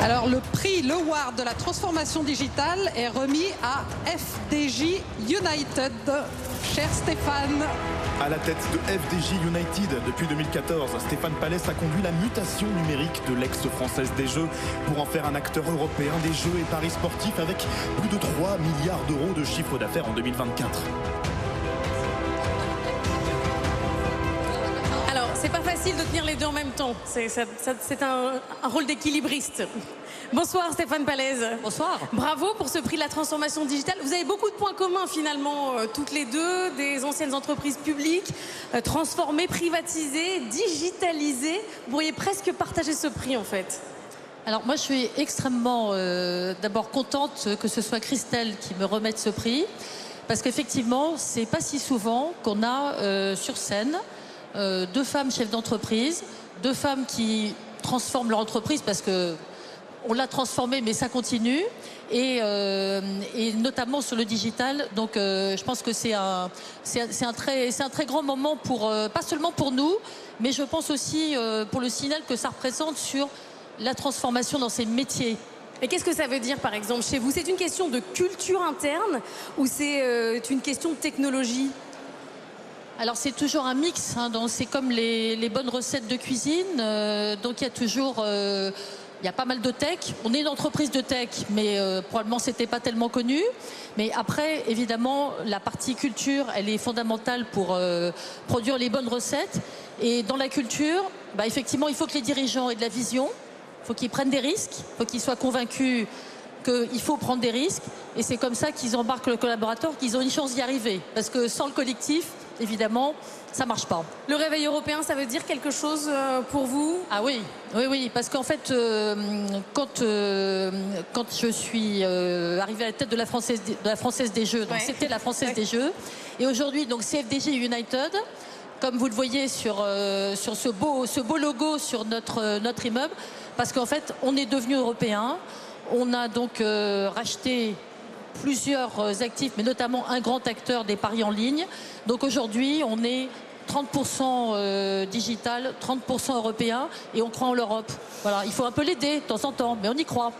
Alors, le prix, l'award de la transformation digitale est remis à FDJ United. Cher Stéphane. À la tête de FDJ United depuis 2014, Stéphane Pallez a conduit la mutation numérique de l'ex-française des Jeux pour en faire un acteur européen des Jeux et paris sportifs avec plus de 3 milliards d'euros de chiffre d'affaires en 2024. Alors, c'est pas facile de tenir les deux en même temps. C'est un rôle d'équilibriste. Bonsoir Stéphane Pallez. Bonsoir. Bravo pour ce prix de la transformation digitale. Vous avez beaucoup de points communs finalement, toutes les deux, des anciennes entreprises publiques, transformées, privatisées, digitalisées. Vous pourriez presque partager ce prix en fait. Alors moi je suis extrêmement d'abord contente que ce soit Christelle qui me remette ce prix. Parce qu'effectivement, c'est pas si souvent qu'on a sur scène deux femmes chefs d'entreprise, deux femmes qui transforment leur entreprise parce que on l'a transformé, mais ça continue, et notamment sur le digital. Donc, je pense que c'est un très grand moment pour pas seulement pour nous, mais je pense aussi pour le signal que ça représente sur la transformation dans ces métiers. Et qu'est-ce que ça veut dire, par exemple, chez vous? C'est une question de culture interne ou c'est une question de technologie? Alors c'est toujours un mix, hein, c'est comme les bonnes recettes de cuisine. Donc il y a toujours il y a pas mal de tech. On est une entreprise de tech, mais probablement c'était pas tellement connu. Mais après, évidemment, la partie culture, elle est fondamentale pour produire les bonnes recettes. Et dans la culture, bah, effectivement, il faut que les dirigeants aient de la vision. Il faut qu'ils prennent des risques. Il faut qu'ils soient convaincus qu'il faut prendre des risques. Et c'est comme ça qu'ils embarquent le collaborateur, qu'ils ont une chance d'y arriver. Parce que sans le collectif, évidemment, ça marche pas. Le réveil européen, ça veut dire quelque chose pour vous? Ah oui, oui, oui, parce qu'en fait, quand je suis arrivée à la tête de la Française des Jeux, donc c'était la Française des Jeux, et aujourd'hui, donc c'est FDJ United, comme vous le voyez sur ce beau logo sur notre immeuble, parce qu'en fait, on est devenu européen, on a donc racheté plusieurs actifs, mais notamment un grand acteur des paris en ligne. Donc aujourd'hui, on est 30% digital, 30% européen, et on croit en l'Europe. Voilà, il faut un peu l'aider de temps en temps, mais on y croit.